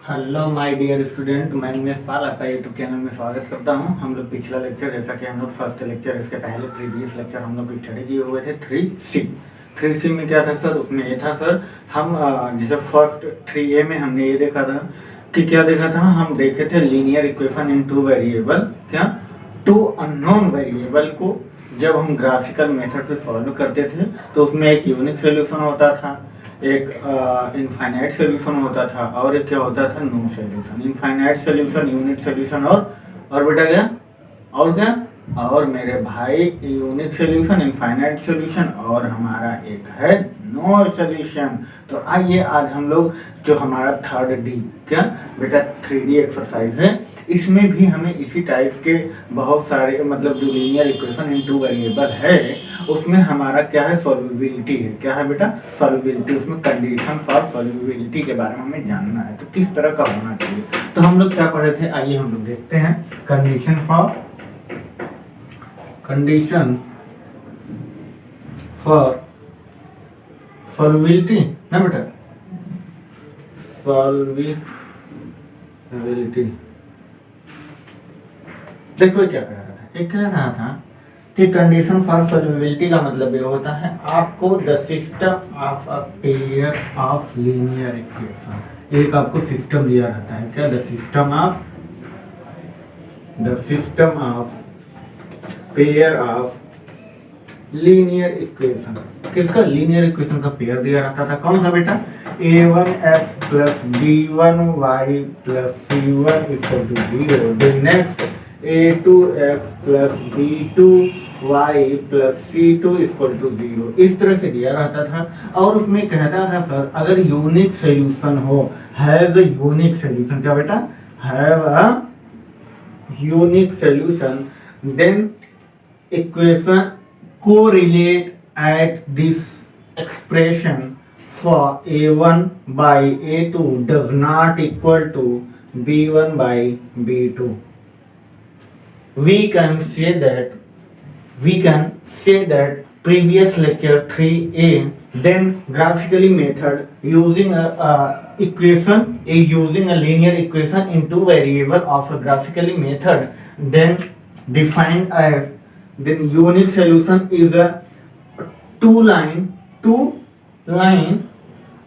Hello my dear student, मैं उमेश पाल आपका YouTube channel में स्वागत करता हूं। हम लोग पिछला लेक्चर, जैसा कि हम लोग फर्स्ट लेक्चर, इसके पहले प्रीवियस लेक्चर हम लोग स्टडी किए हुए थे 3C में क्या था सर? उसमें ये था सर, हम जैसे फर्स्ट 3A में हमने ये देखा था कि क्या देखा था, हम देखे थे linear equation in two variable, क्या टू अननोन वेरिएबल को जब हम ग्राफिकल मेथड से सॉल्व करते थे तो उसमें एक यूनिक सोल्यूशन होता था, एक इनफाइनाइट सोल्यूशन होता था और एक क्या होता था, no solution. Infinite solution, unique solution और बेटा क्या, और क्या, और मेरे भाई यूनिक सोल्यूशन, इनफाइनाइट सोल्यूशन और हमारा एक है नो सोल्यूशन। तो आइए आज हम लोग जो हमारा थर्ड डी क्या बेटा 3D एक्सरसाइज है, इसमें भी हमें इसी टाइप के बहुत सारे मतलब जो linear equation in two variable है उसमें हमारा क्या है, सॉल्युबिलिटी है। क्या है बेटा? सॉल्युबिलिटी। उसमें कंडीशन फॉर सॉल्युबिलिटी के बारे में हमें जानना है, तो किस तरह का होना चाहिए। तो हम लोग क्या पढ़े थे, आइए हम लोग देखते हैं। कंडीशन फॉर सॉल्युबिलिटी ना बेटा, सॉल्युबिलिटी। देखो क्या कह रहा था, एक कह रहा था कि कंडीशन फॉर सॉल्युबिलिटी का मतलब ये होता है आपको the system of a pair of linear equation. एक आपको सिस्टम दिया रहता है, क्या? The system of pair of linear equation. किसका? लीनियर इक्वेशन का पेयर दिया रहता था। कौन सा बेटा? a1x plus b1y plus c1 equal to 0। Then next a2x plus b2y plus c2 equal to 0। इस तरह से दिया रहता था और उसमें कहता था सर अगर यूनिक सोल्यूशन हो, हैज अ यूनिक सोल्यूशन। क्या बेटा? Have a unique solution, then equation correlate at this expression for a1 by a2 does not equal to b1 by b2. We can say that previous lecture 3a, then graphically method using using a linear equation into variable of a graphically method, then defined as, then unique solution is a two line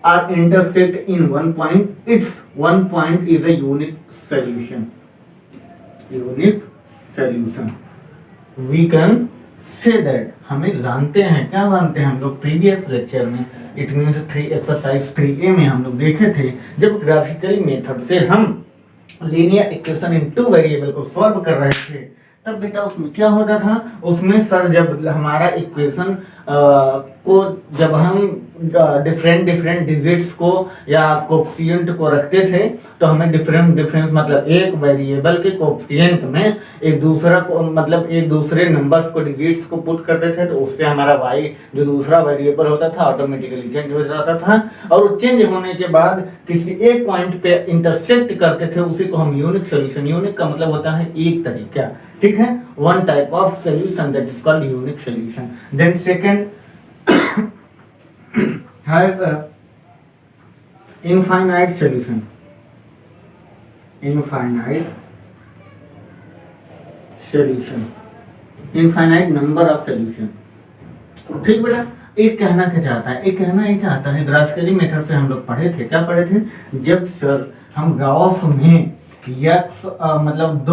are intersect in one point. Its one point is a unique solution. We can say that, हमें जानते हैं, क्या जानते हैं हम लोग previous lecture में, it means 3 exercise 3A में हम लोग देखे थे जब ग्राफिकली मेथड से हम linear equation in two variable को सॉल्व कर रहे थे तब बेटा उसमें क्या होता था, उसमें सर जब हमारा इक्वेशन को जब हम डिफरेंट डिजिट्स को या कोफिशिएंट को रखते थे तो हमें डिफरेंस मतलब एक वेरिएबल के कोफिशिएंट में एक दूसरा को मतलब एक दूसरे नंबर्स को डिजिट्स को पुट करते थे, तो उससे हमारा y जो दूसरा वेरिएबल होता था ऑटोमेटिकली चेंज हो जाता था और वो चेंज होने के बाद किसी एक पॉइंट पे इंटरसेक्ट करते थे, उसी को हम यूनिक सोल्यूशन। यूनिक का मतलब होता है एक तरीका, ठीक है, one type of solution, that is called unique solution. Then second has a infinite solution, infinite number of solution. ठीक बेटा, एक कहना क्या चाहता है, एक कहना ये चाहता है, ग्राफिकली मेथड से हम लोग पढ़े थे, क्या पढ़े थे, जब सर हम ग्राफ में यक्स मतलब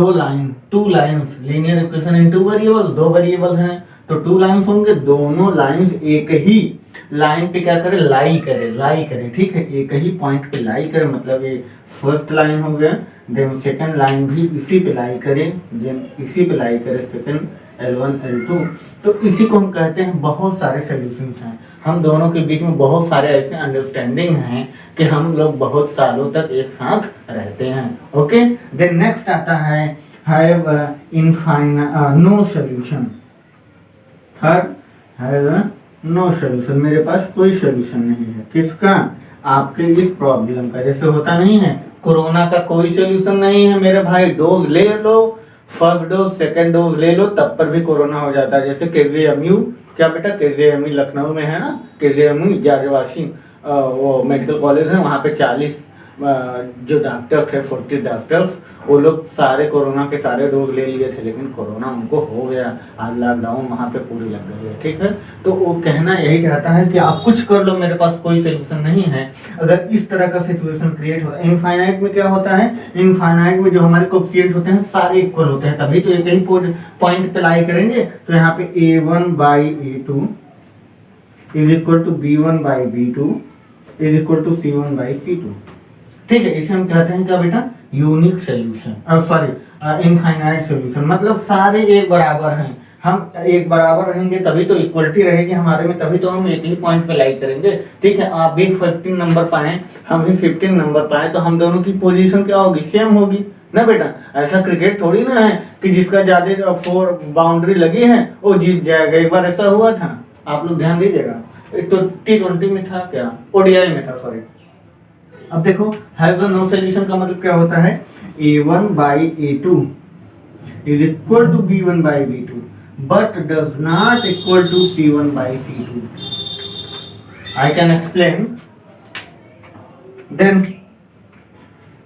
two lines linear equation in two variable, दो वेरिएबल हैं तो टू लाइन्स होंगे, दोनों लाइन्स एक ही लाइन पे क्या करे, लाई करे, ठीक है, एक ही पॉइंट पे लाई करे, मतलब ये फर्स्ट लाइन हो गया, देन सेकंड लाइन भी इसी पे लाई करे, देन इसी पे लाई करे सेकंड L1 L2। तो इसी को हम कहते हैं, बहुत सारे सॉल्यूशंस हैं, हम दोनों के बीच में बहुत सारे ऐसे अंडरस्टैंडिंग हैं कि हम लोग बहुत सालों तक एक साथ रहते हैं। ओके, देन नेक्स्ट आता है have no solution. Third have no solution, मेरे पास कोई सॉल्यूशन नहीं है। किसका? आपके इस प्रॉब्लम का। जैसे होता नहीं है, कोरोना का कोई सॉल्यूशन नहीं है मेरे भाई, डोज ले लो, फर्स्ट डोज सेकंड डोज ले लो, तब पर भी कोरोना हो जाता है। जैसे KJMU, क्या बेटा, KJMU लखनऊ में है ना, KJMU जारवासी वो मेडिकल कॉलेज है, वहाँ पे 40 जो डॉक्टर थे 40 डॉक्टर्स, वो लोग सारे कोरोना के सारे डोज ले लिए थे, लेकिन कोरोना उनको हो गया। आज लॉकडाउन वहाँ पे पूरी लग गई है, ठीक है। तो वो कहना यही चाहता है कि आप कुछ कर लो, मेरे पास कोई सोल्यूशन नहीं है। अगर इस तरह का सिचुएशन क्रिएट होता है, इनफाइनाइट में क्या होता है, इनफाइनाइट में जो हमारे कोएफिशिएंट होते हैं सारे इक्वल होते हैं, तभी तो एक ही पॉइंट पे लाई करेंगे। तो यहाँ पे a1/a2 is equal to b1/b2 is equal to c1/c2, ठीक है। इसे हम कहते हैं क्या बेटा, unique solution, sorry infinite solution. मतलब सारे एक बराबर हैं, हम एक बराबर रहेंगे तभी तो इक्वलिटी रहेगी हमारे में, तभी तो हम एक ही पॉइंट पे लाई करेंगे, ठीक है। आप भी 15 नंबर पाए, हम भी 15 नंबर पाए, तो हम दोनों की पोजीशन क्या होगी, सेम होगी ना बेटा। ऐसा क्रिकेट थोड़ी ना है कि जिसका ज्यादा 4 बाउंड्री लगी है वो जीत जाएगा। एक बार ऐसा हुआ था, आप लोग ध्यान दीजिएगा। एक तो T20 में था, क्या ओडीआई में था, सॉरी। अब देखो हैव नो सोल्यूशन का मतलब क्या होता है, a1/a2 is equal to b1/b2 but does not equal to c1/c2. I can explain. Then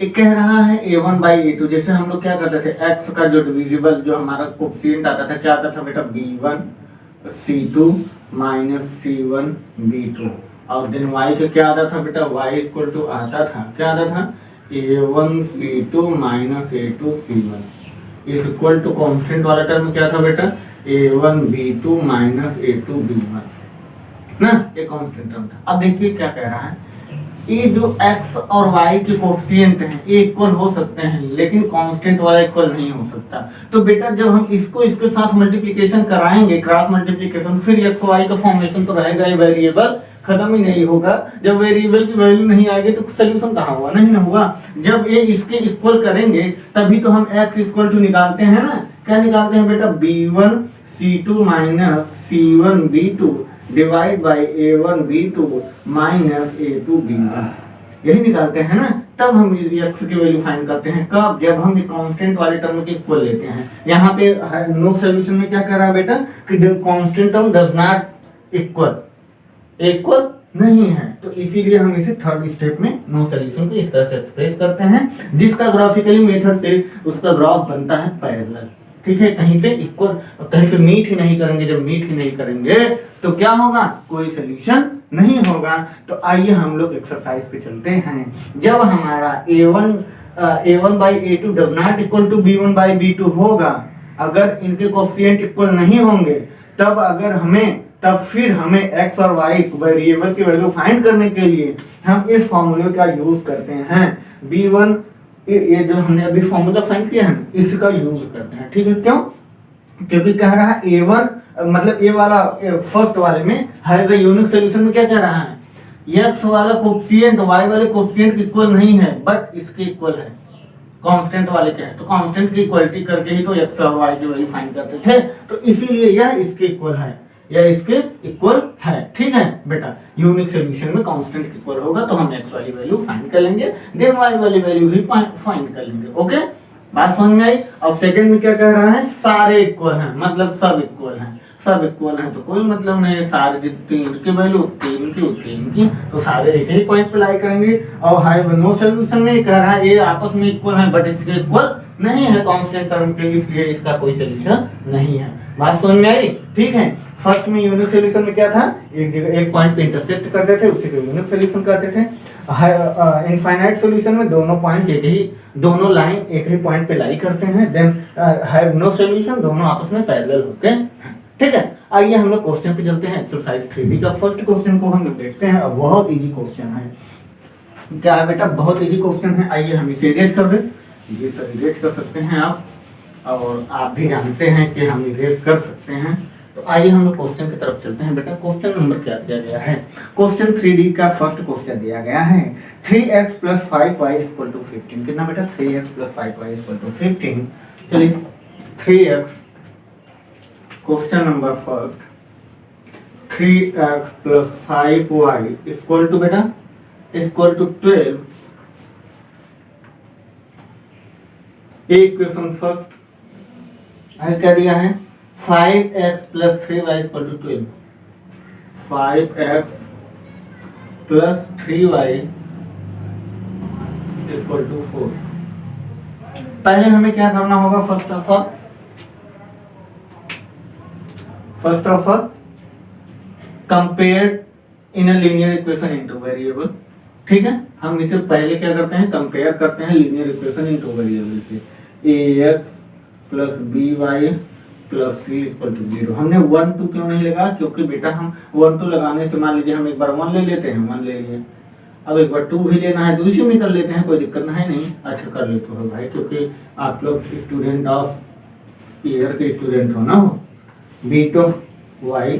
एक कह रहा है a1/a2, जैसे हम लोग क्या करते थे, x का जो डिविजिबल जो हमारा कोएफिशिएंट आता था, क्या आता था बेटा, b1c2 माइनस c1b2, और देन y का क्या आता था बेटा, y इक्वल टू आता था, क्या आता था, a1c2 minus a2c1 is equal to constant वाला टर्म में क्या था बेटा, a1b2 माइनस a2b1 ना, ये कांस्टेंट टर्म था। अब देखिए क्या कह रहा है, ये जो x और y के कोएफिशिएंट हैं ये इक्वल हो सकते हैं, लेकिन कांस्टेंट वाला इक्वल नहीं हो सकता। तो बेटा जब हम इसको इसके साथ मल्टीप्लिकेशन कराएंगे, क्रॉस मल्टीप्लिकेशन, फिर x y का फॉर्मेशन तो रहेगा ही, वेरिएबल खत्म ही नहीं होगा। जब वेरिएबल की वैल्यू नहीं आएगी तो सोल्यूशन कहाँ हुआ, नहीं ना हुआ। जब ये इसके इक्वल करेंगे तभी तो हम x इक्वल टू निकालते हैं ना, क्या निकालते हैं बेटा, b1c2 minus c1b2 divide by a1b2 minus a2b1, यही निकालते हैं ना। तब हम x की वैल्यू फाइंड करते हैं, कब, जब हम कांस्टेंट वाले टर्म के इक्वल लेते हैं। यहाँ पे नो सॉल्यूशन में क्या कर रहा है बेटा, कि constant term does not equal नहीं है, तो इसीलिए हम इसे थर्ड स्टेप में नो सॉल्यूशन को इस तरह से एक्सप्रेस करते हैं, जिसका ग्राफिकली मेथड से उसका ग्राफ बनता है पैरेलल, ठीक है। कहीं पे इक्वल, कहीं पे मीट ही नहीं करेंगे। जब मीट ही नहीं करेंगे तो क्या होगा, कोई सोल्यूशन नहीं होगा। तो आइए हम लोग एक्सरसाइज पे चलते हैं। जब हमारा a1/a2 does not equal to b1/b2 होगा, अगर इनके कोएफिशिएंट इक्वल नहीं होंगे, तब फिर हमें x और y वेरिएबल की वैल्यू फाइंड करने के लिए हम इस फॉर्मूले का यूज करते हैं। b1, ये जो हमने अभी फॉर्मूला फाइंड किया है इसका यूज करते हैं, ठीक है। क्यों, क्योंकि कह रहा है a1, मतलब ये वाला फर्स्ट वाले में हैज अ यूनिक सॉल्यूशन में क्या कह रहा है, x वाला कोएफिशिएंट y वाले कोएफिशिएंट इक्वल नहीं है, बट इसके इक्वल है, कांस्टेंट वाले के हैं। तो कांस्टेंट की इक्वलिटी करके ही तो x और y की वैल्यू फाइंड करते थे, तो इसीलिए यह इसके इक्वल है, या इसके इक्वल है, ठीक है बेटा। यूनिक सॉल्यूशन में कांस्टेंट इक्वल होगा तो हम x वाली वैल्यू फाइंड कर लेंगे, देन y वाली वैल्यू भी फाइंड कर लेंगे। ओके, बात समझ में आई। अब सेकंड में क्या कह रहा है, सारे इक्वल हैं, मतलब सब इक्वल हैं। सब इक्वल हैं तो कोई मतलब नहीं, सारे तीन की वैल्यू तीन की, तो सारे एक ही पॉइंट पे लाई करेंगे। और हाई नो सॉल्यूशन में कह रहा है ये आपस में इक्वल है, बट इसके इक्वल नहीं है कांस्टेंट टर्म के, इसलिए इसका कोई सॉल्यूशन नहीं है। बात समझ में आई, ठीक है। फर्स्ट में यूनिक सॉल्यूशन में क्या था, एक जगह एक पॉइंट पे इंटरसेक्ट करते थे, उसी को यूनिक सॉल्यूशन कहते थे। इनफाइनाइट सॉल्यूशन में दोनों पॉइंट्स दोनों लाइन एक ही पॉइंट पे लाई करते हैं। देन हैव नो सॉल्यूशन, दोनों आपस में पैरेलल होते हैं, ठीक है। आइए हम लोग क्वेश्चन पे चलते हैं। एक्सरसाइज 3D का फर्स्ट क्वेश्चन को हम लोग देखते हैं। अब बहुत इजी क्वेश्चन है, क्या है बेटा, बहुत इजी क्वेश्चन है। आइए हम इसे इरेज कर दें, ये सब इरेज कर सकते हैं आप, और आप भी जानते हैं कि हम इरेज कर सकते हैं। तो आइए हम लोग क्वेश्चन की तरफ चलते हैं। बेटा क्वेश्चन नंबर क्या दिया गया है, क्वेश्चन 3D का फर्स्ट क्वेश्चन दिया गया है 3x + 5y = 15। कितना बेटा, 3x + 5y = 15। चलिए 3x, question number first, 3x + 5y = बेटा = 12। एक क्वेश्चन फर्स्ट क्या दिया है, 5x + 3y = 12। 5x + 3y equal to 4। पहले हमें क्या करना होगा, first of all compare in a linear equation in two variable. ठीक है, हम इसे पहले क्या करते हैं, कंपेयर करते हैं लीनियर इक्वेशन इनटू वेरिएबल से। ax plus by plus c equal to 0। हमने 1 2 क्यों नहीं लगा, क्योंकि बेटा हम 1 2 लगाने से मान लीजिए हम एक बार 1 ले लेते हैं, 1 ले लिए, अब एक बार 2 भी लेना है तो इसी में कर लेते हैं, कोई दिक्कत नहीं। अच्छा कर लेते हो भाई, क्योंकि आप लोग स्टूडेंट ऑफ ईयर के स्टूडेंट हो ना। b2 y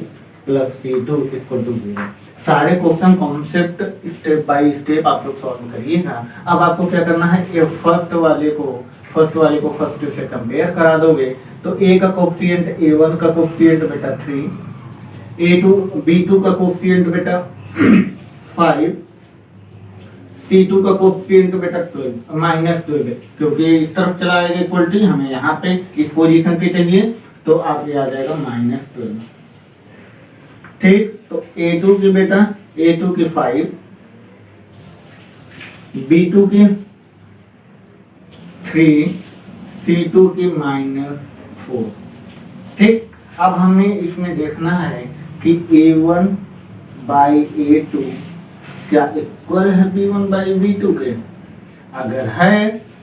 plus c2 equal to 0। सारे question concept step by step आप लोग सॉल्व करिएगा। अब आपको क्या करना है, ये फर्स्ट वाले को फर्स्ट से कंपेयर करा दोगे तो a का कोफिशिएंट a1 का कोफिशिएंट बेटा 3, b2 का कोफिशिएंट बेटा 5, c2 का कोफिशिएंट बेटा 12 क्योंकि इस तरफ चला आएगा इक्वलिटी, हमें यहाँ पे इस पोजीशन पे चाहिए तो आप ये आ जाएगा -12। ठीक, तो a2 की बेटा a2 की 5, b2 की 3, c2 की -4। ठीक, अब हमें इसमें देखना है कि a1 बाई a2 क्या इक्वल है b1 बाई b2 के। अगर है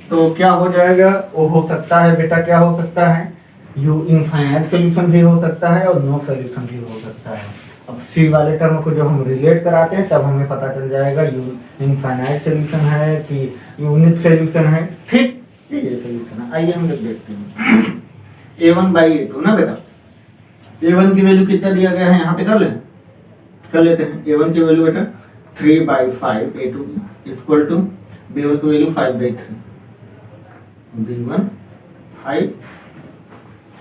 तो क्या हो जाएगा, वो हो सकता है बेटा, क्या हो सकता है, यू इनफाइनाइट सोल्यूशन भी हो सकता है और नो सोल्यूशन भी हो सकता है। अब सी वाले टर्म को जो हम रिलेट कराते हैं तब हमें पता चल जाएगा यू इनफाइनाइट सोल्यूशन है कि यूनिक सोल्यूशन है। ठीक, ये सोल्यूशन है। आइए हम लोग देखते हैं a1 बाई a2 ना बेटा। a1 की वैल्यू कितना दिया गया है, यहाँ पे कर लेते हैं। a1 की वैल्यू बेटा 3/5, a2 इक्वल टू b1 की वैल्यू 5/3, b1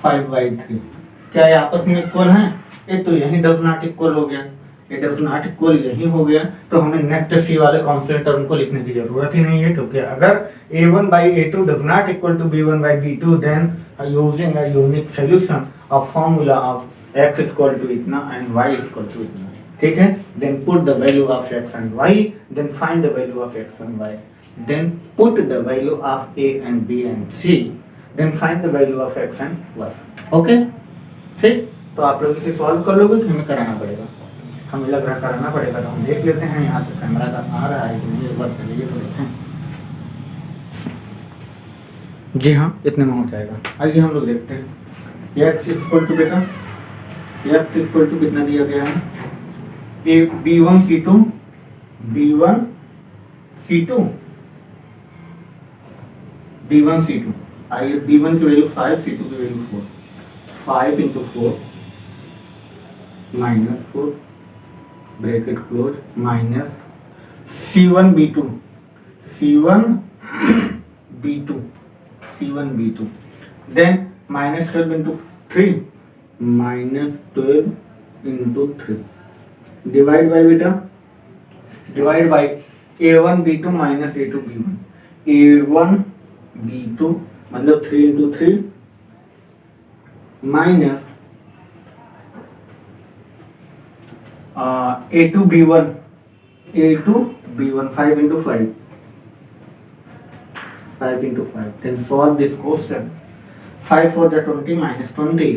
5/3। क्या ये आपस में इक्वल है, ये तो यही डज नॉट इक्वल हो गया, ये डज नॉट इक्वल यही हो गया, तो हमें नेक्स्ट सी वाले कांस्टेंट टर्म को लिखने की जरूरत ही नहीं है, क्योंकि अगर a1 by a2 does not equal to b1 by b2 then using a unique solution of formula of x equal to इतना and y equal to इतना। ठीक है, then put the value of x and y, then find the value of x and y, then put the value of a and b and c, then find the value of x and y। Okay, ठीक, तो आप लोग इसे solve कर लोगे कि हमें कराना पड़ेगा, हमें लग रहा कराना पड़ेगा, तो हम देख लेते हैं यहाँ पे कैमरा का आ रहा है कि नहीं, एक बार पहले ये तो देखें। जी हाँ, इतने में हो जाएगा। आइए हम लोग देखते हैं x इक्वल टू बेटा, x इक्वल टू कितना दिया गया है, b1 c2 आइए b1 की वैल्यू 5, c2 की value 4, 5 into 4 -4 bracket close minus c1 b2 then -12 into 3 -12 into 3 divide by बेटा, divide by a1 b2 minus a2 b1, a1 b2 मतलब 3 into 3 minus a2 b1 5 into 5 then solve this question। 5 4 जा 20 minus 20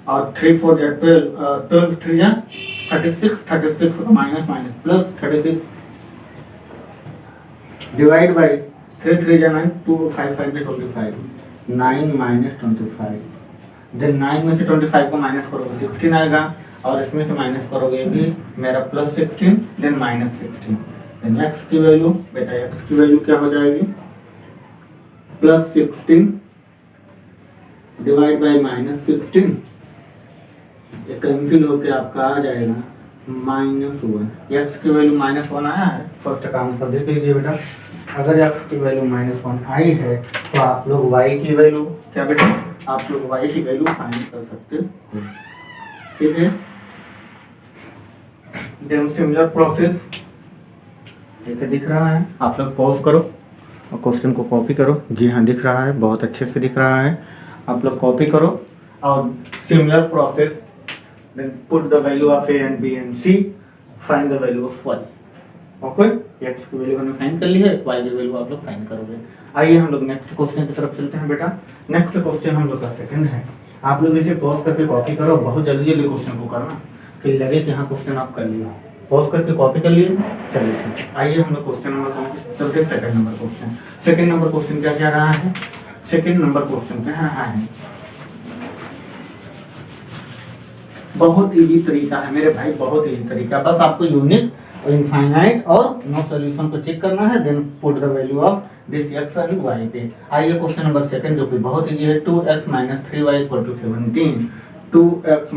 और 3 4 जा 12, 12 3 जा 36 minus plus 36 divide by 3 3 जा 9 2 5 5 जा 25 9 minus 25 then 9 में से 25 को माइनस करोगे 16 आएगा और इसमें से माइनस करोगे भी मेरा plus 16 then minus 16 then x की वैल्यू बेटा, x की वैल्यू क्या हो जाएगी, प्लस 16 डिवाइड बाय माइनस 16, ये कैंसिल होके आपका आ जाएगा -1। x की वैल्यू -1 आया है, फर्स्ट काम कर देख लीजिए बेटा। अगर x की वैल्यू -1 आई है तो आप लोग y की वैल्यू क्या बेटा, आप लोग y की वैल्यू फाइंड कर सकते हो। ठीक है, देन सिमिलर प्रोसेस दिख रहा है, आप लोग पॉज करो और क्वेश्चन को कॉपी करो। जी हाँ, दिख रहा है, बहुत अच्छे से दिख रहा है, आप लोग कॉपी करो और similar process then put the value of a and b and c, find the value of y। Okay, x की वैल्यू हमने फाइंड कर ली है, वाई की वैल्यू आप लोग फाइंड करोगे। आइए हम लोग नेक्स्ट क्वेश्चन की तरफ चलते हैं बेटा। नेक्स्ट क्वेश्चन हम लोग का सेकंड है। आप लोग इसे पॉज करके कॉपी करो, बहुत जल्दी जल्दी क्वेश्चन को करना कि लगे कि हाँ क्वेश्चन आप कर लिए। पॉज करके कॉपी कर लिए, चलिए ठीक। आइए हम लोग क्वेश्चन नंबर कौन चलते, second number question. Second number question क्या कह रहा है? सेकंड नंबर क्वेश्चन कह रहा है, बहुत इजी तरीका है मेरे भाई, बहुत इजी तरीका। बस आपको यूनिक, इनफाइनाइट और नो सॉल्यूशन को चेक करना है, then put the value of this x and y पे। आइए क्वेश्चन नंबर सेकंड जो कि बहुत इजी है, 2x - 3y = 17। 2x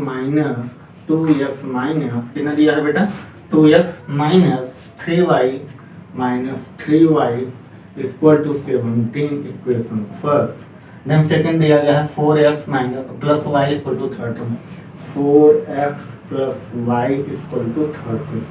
माइनस कितना दिया है बेटा? 2x - 3y - 3y = 17 equation first. Then second दिया गया है 4x + y = 13। 4x + y = 13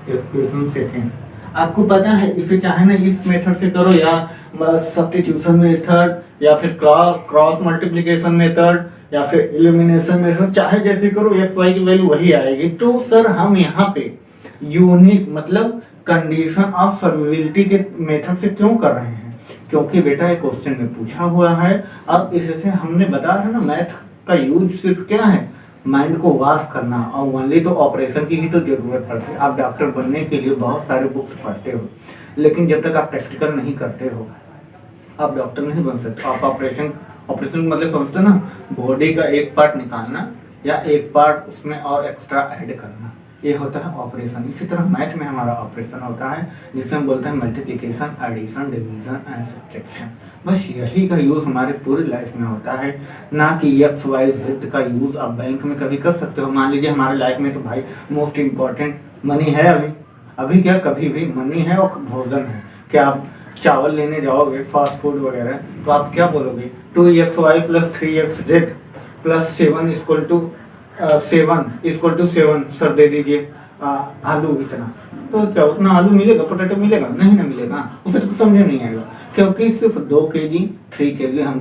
equation second. आपको पता है इसे चाहे ना इस मेथड से करो या सब्स्टिट्यूशन मेथड या फिर क्रॉस मल्टीप्लिकेशन मेथड या फिर एलिमिनेशन मेथड, चाहे जैसे करो एक्स वाई की वैल्यू वही आएगी। तो सर हम यहाँ पे यूनिक मतलब कंडीशन ऑफ सर्विलिटी के मेथड से क्यों कर रहे हैं? क्योंकि बेटा एक क्वेश्चन में पूछा हुआ है। अब इससे हमने बताया था ना मैथ का यूज सिर्फ क्या है, माइंड को वाश करना, और ओनली तो ऑपरेशन की ही तो जरूरत पड़ती है। आप डॉक्टर बनने के लिए बहुत सारे बुक्स पढ़ते हो, लेकिन जब तक आप प्रैक्टिकल नहीं करते हो आप डॉक्टर नहीं बन सकते। आप ऑपरेशन मतलब समझते हो ना, बॉडी का एक पार्ट निकालना या एक पार्ट उसमें और एक्स्ट्रा ऐड करना, ये होता है ऑपरेशन। इसी तरह मैथ में हमारा ऑपरेशन होता है जिसे हम बोलते हैं multiplication, addition, division and subtraction. बस यही का यूज हमारे पूरी लाइफ में होता है, ना कि एक्स वाई जेड का यूज आप बैंक में कभी कर सकते हो। मान लीजिए हमारे लाइफ में तो भाई मोस्ट इम्पोर्टेंट मनी है, अभी क्या कभी भी मनी है और भोजन है। क्या आप चावल लेने जाओगे फास्ट फूड वगैरह तो आप क्या बोलोगे? 2xy + 3xz + 7 = 7 सर दे दीजिए आलू इतना। तो क्या उतना आलू मिलेगा, पोटैटो मिलेगा? नहीं ना मिलेगा, उसे तो समझ नहीं आएगा। क्योंकि सिर्फ 2 kg 3 kg हम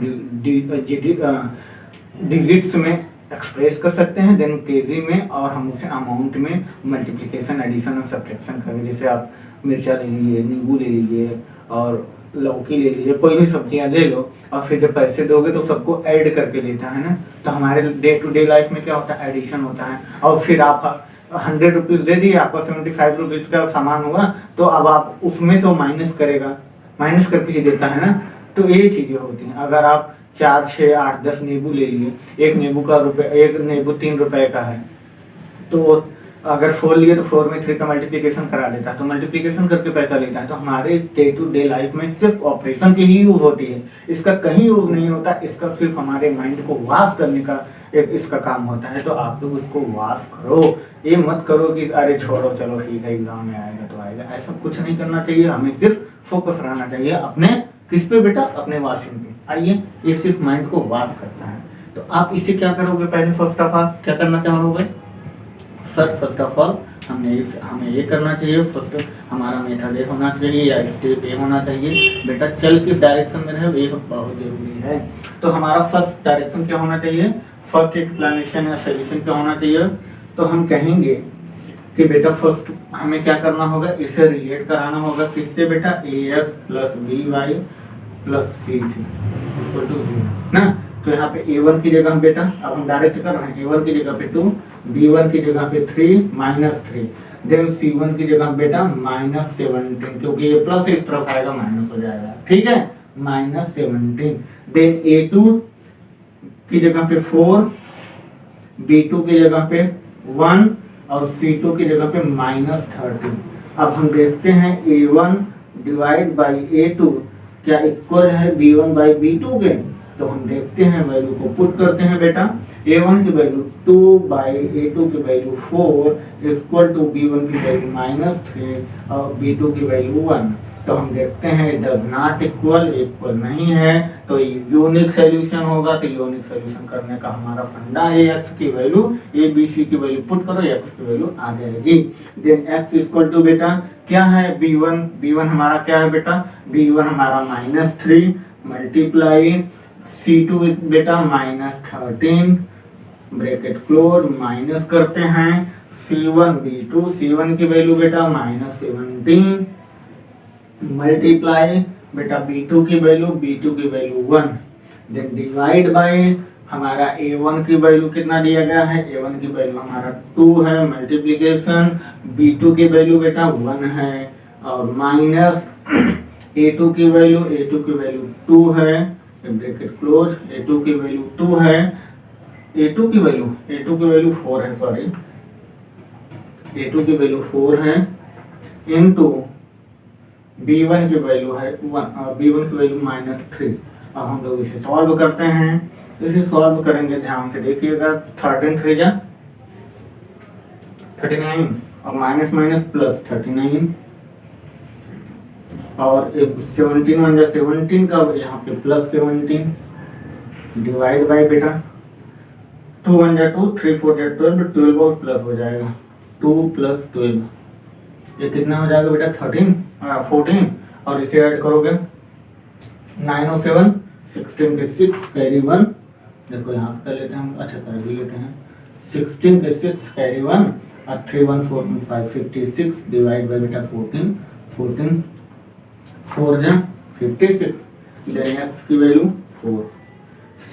डिजिट्स में एक्सप्रेस कर सकते हैं, देन केजी में, और हम उसे अमाउंट में मल्टीप्लिकेशन, एडिशन और सब्ट्रैक्शन करेंगे। जैसे आप मिर्चा ले लीजिए, नींबू ले लीजिए और लौकी ले लीजिए, कोई भी सब्जियां ले लो, और फिर जब पैसे दोगे तो सबको ऐड करके लेता है ना। तो हमारे डे टू डे लाइफ में क्या होता है? एडिशन होता है। और फिर आप 100 रुपीज दे दिए, आपका 75 रुपीज का सामान हुआ, तो अब आप उसमें से माइनस करेगा, माइनस करके ही देता है ना। तो ये चीजें होती हैं। अगर आप 4, 6, 8, 10 नींबू ले लिए, एक नींबू 3 रुपए का है, तो अगर 4 लिए तो 4 में 3 का मल्टीप्लिकेशन करा देता है, तो मल्टीप्लिकेशन करके पैसा लेता है। तो हमारे डे टू डे लाइफ में सिर्फ ऑपरेशन की ही यूज होती है, इसका कहीं यूज नहीं होता। इसका सिर्फ हमारे माइंड को वाश करने का एक इसका काम होता है। तो आप लोग उसको वाश करो, ये मत करो कि अरे छोड़ो चलो ठीक है एग्जाम में आएगा तो आएगा, ऐसा कुछ नहीं करना चाहिए। हमें सिर्फ फोकस रहना चाहिए अपने किस पे बेटा? अपने वॉशिंग पे। आइए, ये सिर्फ माइंड को वॉश करता है। तो आप इसे क्या करोगे? पहले फर्स्ट ऑफ ऑल क्या करना चाहोगे सर? फर्स्ट ऑफ ऑल हमें ये करना चाहिए, फर्स्ट हमारा मेथड ये होना चाहिए या स्टेप ये होना चाहिए बेटा, चल किस डायरेक्शन में रहे ये बहुत जरूरी है। तो हमारा फर्स्ट डायरेक्शन क्या होना चाहिए? फर्स्ट एक्सप्लेनेशन या सोल्यूशन क्या होना चाहिए? तो हम कहेंगे कि बेटा फर्स्ट हमें क्या करना होगा, इसे रिलेट कराना होगा किससे बेटा? ax + by + cc = 0 ना। तो यहाँ पे a1 की जगह बेटा, अब हम डायरेक्ट कर रहे हैं, a1 की जगह पे 2, b1 की जगह पे 3 -3, देन c1 की जगह बेटा -17, क्योंकि ये प्लस इस तरफ आएगा माइनस हो जाएगा, ठीक है, -17। देन a2 की जगह पे 4, b2 की जगह पे 1 और c2 की जगह पे -13। अब हम देखते हैं a1 डिवाइड बाई a2 क्या इक्वल है b1/b2 के? तो हम देखते हैं वैल्यू को पुट करते हैं बेटा। a1 की वैल्यू 2/a2 की वैल्यू 4 = b1 की वैल्यू -3 और b2 की वैल्यू 1। तो हम देखते हैं डज नॉट इक्वल नहीं है, तो यूनिक सॉल्यूशन होगा। तो यूनिक सॉल्यूशन करने का हमारा फंडा है, x की वैल्यू a b c की वैल्यू पुट करो, x की वैल्यू आ जाएगी। देन x = बेटा क्या है? b1 हमारा क्या है बेटा? b1 हमारा -3 मल्टीप्लाई c2 बेटा -13 ब्रैकेट क्लोज, माइनस करते हैं C1 की वैल्यू बेटा -17 मल्टीप्लाई बेटा B2 की वैल्यू 1, देन डिवाइड बाय हमारा A1 की वैल्यू कितना दिया गया है, A1 की वैल्यू हमारा 2 है, मल्टीप्लीकेशन B2 की वैल्यू बेटा 1 है, और माइनस A2 की वैल्यू 2 है, ब्रैकेट क्लोज, A2 की वैल्यू 2 है, A2 की वैल्यू 4 है, सॉरी A2 की वैल्यू 4 है, इनटू B1 की वैल्यू है 1, B1 की वैल्यू -3। अब हम लोग इसे सॉल्व करते हैं। इसे सॉल्व करेंगे, ध्यान से देखिएगा, 13 3 जा 39 और माइनस माइनस प्लस 39 और 17 1 जा 17 का यहाँ पे प्लस 17 डिवाइड बाय बेटा 2 1 जा 2 3 4 जा 12, 12 और प्लस हो जाएगा 2 + 12, ये कितना हो जाएगा बेटा 14, और इसे ऐड करोगे 9 और 7 16 के 6 कैरी 1, देखो यहाँ कर लेते हैं हम, अच्छा कर भी लेते हैं, 16 के 6 कैरी 1 और 3 1 4 5 56 डिवाइड बाय बेटा 14 4 जा 56, देन x की वैल्यू 4।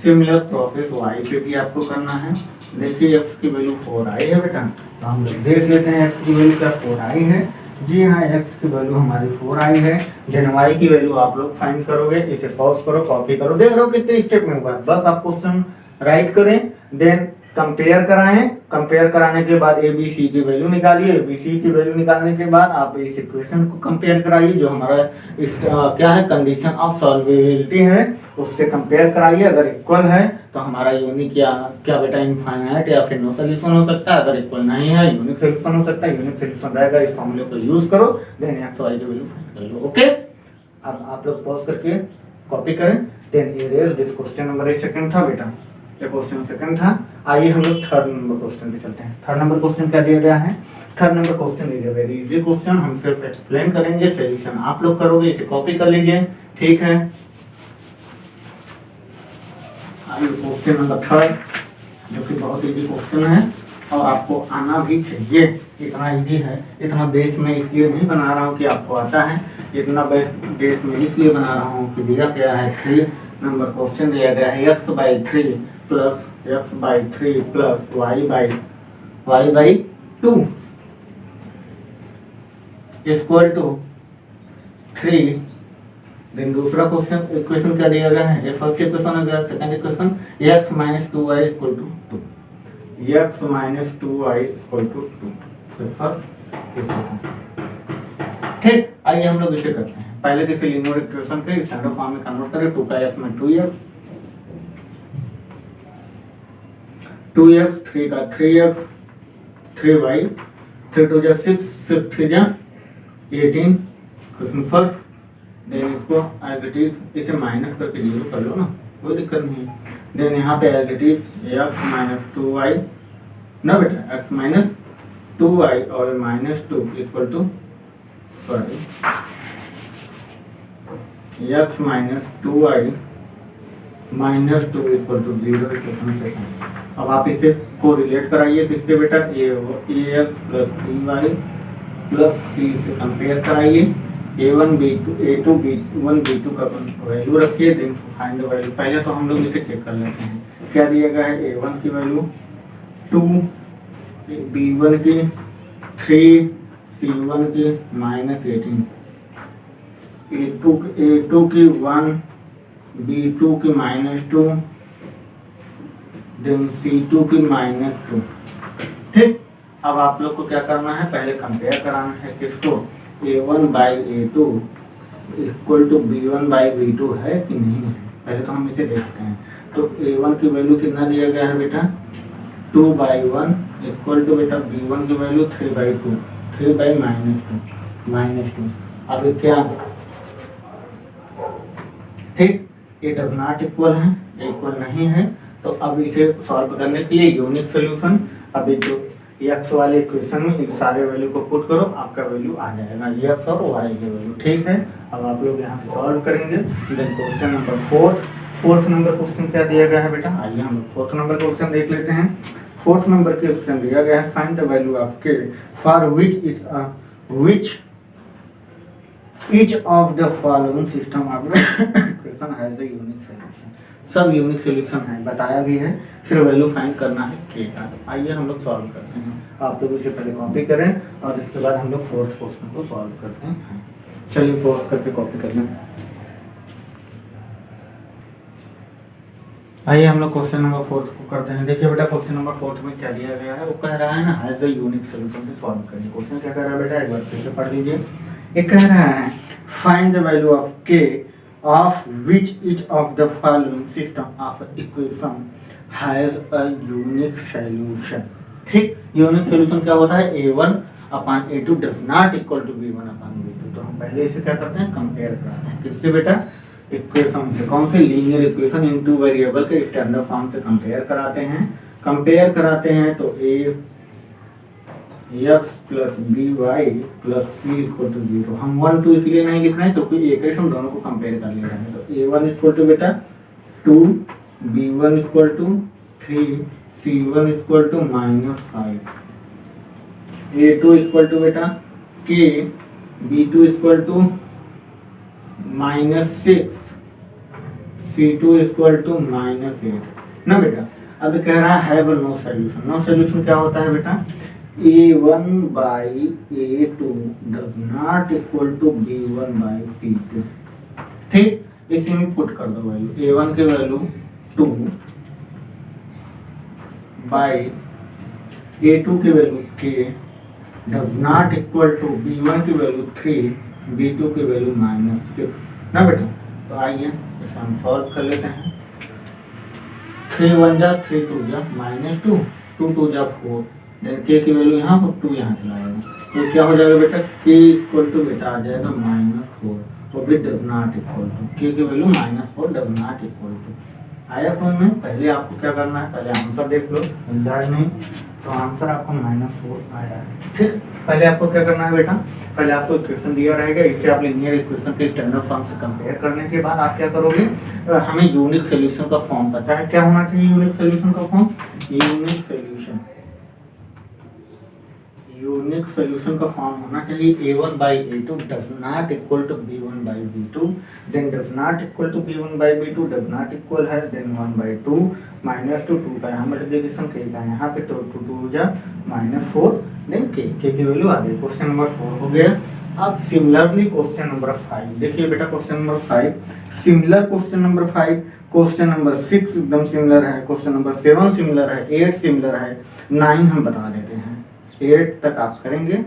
सिमिलर प्रोसेस y पे भी आपको करना है। देखिए x की वैल्यू 4 आई है बेटा, तो हम लोग देख लेते हैं x की वैल्यू क्या 4 आई है। जी हाँ, x की वैल्यू हमारी 4 आई है। देन y की वैल्यू आप लोग फाइंड करोगे, इसे पॉज करो, कॉपी करो, देख रहे हो कितने स्टेप में हुआ है। बस आप क्वेश्चन राइट करें, देन कंपेयर कराएं, कंपेयर कराने के बाद ए बी सी की वैल्यू निकालिए, ए बी सी की वैल्यू निकालने के बाद आप इस इक्वेशन को कंपेयर कराइए जो हमारा इस क्या है, कंडीशन ऑफ सॉल्वेबिलिटी है, उससे कंपेयर कराइए। अगर इक्वल है तो हमारा यूनिक क्या बेटा इनफाइनाइट या फिर नो सोल्यूशन हो सकता है, अगर इक्वल नहीं है यूनिक सोल्यूशन हो सकता है। यूनिक सोल्यूशन रहेगा, इस फॉर्मूले को यूज करो, देन एक्स वाई की वैल्यू फाइंड कर लो। ओके, अब आप लोग पॉज करके कॉपी करें, then erase this question number second था बेटा, ये क्वेश्चन सेकंड था। आइए हम लोग थर्ड नंबर क्वेश्चन पे चलते हैं। थर्ड नंबर क्वेश्चन क्या दिया गया है, third number question is very easy question, हम सिर्फ एक्सप्लेन करेंगे, सॉल्यूशन आप लोग करोगे, इसे कॉपी कर लीजिए, ठीक है। आइए क्वेश्चन नंबर थर्ड, जो कि बहुत इजी क्वेश्चन है और आपको आना भी चाहिए, इतना इजी है। इतना बेस में इसलिए नहीं बना रहा हूँ कि आपको आता है, इतना बेस में इसलिए बना रहा हूँ कि दिया गया है 3 नंबर क्वेश्चन दिया गया है x/3 plus x/3 plus y/2 equal to 3। Then दूसरा क्वेश्चन इक्वेशन क्या दिया गया है, ये फर्स्ट इक्वेशन हो गया। Second equation x - 2y equal to 2, x - 2y equal to 2, ठीक। आइए हम लोग इसे करते हैं। पहले तो इसे लीनियर इक्वेशन के स्टैंडर्ड फॉर्म में कन्वर्ट करें, 2 का x में 2x, 2x 3 का 3x 3y 3 2 जा 6 6 3 जा 18 क्वेश्चन फर्स्ट। देन इसको एज इट इज इसे माइनस करके 0 कर लो ना, कोई दिक्कत नहीं है। देन यहाँ पे as it is x - 2y ना बेटा, x - 2y और -2 equal to sorry x - 2y -2 equal to 0 equation second. अब आप इसे को रिलेट कराइए किससे बेटा, ax plus 3y plus c से कंपेयर कराइए, a1 b2 का वैल्यू रखिए, देन फाइंड द वैल्यू। पहले तो हम लोग इसे चेक कर लेते हैं, क्या दिया गया है, a1 की वैल्यू 2, b1 की 3, c1 की -18, a2 की 1, b2 की -2, देन c2 की -2, ठीक। अब आप लोग को क्या करना है, पहले कंपेयर कराना है किसको, a1/a2 इक्वल टू b1/b2 है कि नहीं है, पहले तो हम इसे देखते हैं। तो a1 की वैल्यू कितना दिया गया है बेटा, 2/1 इक्वल टू बेटा b1 की वैल्यू 3/2, 3/-2। अब क्या, ठीक, ये डज नॉट इक्वल है, इक्वल नहीं है। तो अब इसे सॉल्व करने के लिए यूनिक सोल्यूशन, अभी जो x वाले इक्वेशन में इन सारे वैल्यू को पुट करो, आपका वैल्यू आ जाएगा x और y की वैल्यू, ठीक है। अब आप लोग यहाँ से सॉल्व करेंगे। Then question number fourth number question क्या दिया गया है बेटा, आइए हम फोर्थ नंबर क्वेश्चन देख लेते हैं। 4th नंबर क्वेश्चन दिया गया है, फाइंड द वैल्यू ऑफ के for which each of the following system of equation has the unique solution. सब यूनिक सॉल्यूशन है, बताया भी है, सिर्फ वैल्यू फाइंड करना है के का। तो आइए हम लोग सॉल्व करते हैं। आप लोग इसे पहले कॉपी करें और इसके बाद हम लोग 4th क्वेश्चन को सॉल्व करते हैं। चलिए पॉज करके कॉपी कर लें। आइए हम लोग क्वेश्चन नंबर 4th को करते हैं। देखिए बेटा क्वेश्चन नंबर 4th में क्या दिया गया है, वो कह रहा है ना हैज अ यूनिक सॉल्यूशन से सॉल्व करिए। क्वेश्चन क्या कह रहा है बेटा, एक बार फिर से पढ़ लीजिए। ये कह रहा है find the value of k of which each of the following system of equation has a unique solution. ठीक, यूनिक सॉल्यूशन क्या होता है, a1 upon a2 does not equal to b1 upon b2। तो हम पहले इसे क्या करते हैं, कंपेयर कराते हैं। किससे बेटा, इक्वेशन से। कौन से, linear equation in two variable के स्टैंडर्ड फॉर्म से कंपेयर कराते हैं। कंपेयर कराते हैं तो ax plus by plus c equal to 0। हम 1 2 इसलिए नहीं लिख रहे हैं क्योंकि एक हम दोनों को कंपेयर कर ले रहे हैं। तो a1 इक्वल टू बेटा 2, b1 equal to 3, c1 equal to -5, a2 equal to बेटा k, b2 equal to -6, C2 equal to -8 ना बेटा। अब कह रहा है have no solution. No solution क्या होता है बेटा, A1 by A2 does not equal to B1 by P2। ठीक, इसी में पुट कर दो वैल्यू। A1 की वैल्यू 2 बाई A2 की value k does not equal to B1 की वैल्यू 3, B2 की वैल्यू -6 ना बेटा। तो आइए इसे हम सॉल्व कर लेते हैं। 3 1 जा 3 2 जा -2, 2 2 जा 4, देन k की वैल्यू यहाँ पर 2 यहाँ चला जाएगा। तो क्या हो जाएगा बेटा, k इक्वल टू बेटा आ जाएगा -4, तो भी does not equal to, k की value -4 does not equal to. आया समझ में। पहले आपको क्या करना है, पहले आंसर देख लो, अंदाज नहीं तो आंसर आपको -4 आया है। ठीक, पहले आपको क्या करना है बेटा, पहले आपको इक्वेशन दिया रहेगा, इसे आप लीनियर इक्वेशन के स्टैंडर्ड फॉर्म से कंपेयर करने के बाद आप क्या करोगे, हमें यूनिक सॉल्यूशन का फॉर्म पता है, क्या होना चाहिए यूनिक सॉल्यूशन का फॉर्म, यूनिक सॉल्यूशन का फॉर्म होना चाहिए A1 by A2 does not equal to B1 by B2, then does not equal to B1 by B2 does not equal है देन 1 बाई 2 -2 2 का यहाँ मल्टीप्लिकेशन k का यहाँ पे, तो 2 2 जा -4, देन k की वैल्यू आ गई। क्वेश्चन नंबर 4 हो गया। अब सिमिलरली क्वेश्चन नंबर 5 देखिए बेटा, question number 5 similar, question number 5, question number 6 एकदम सिमिलर है, क्वेश्चन नंबर 7 सिमिलर है, 8 सिमिलर है, 9 हम बता देते हैं। 8 तक आप करेंगे,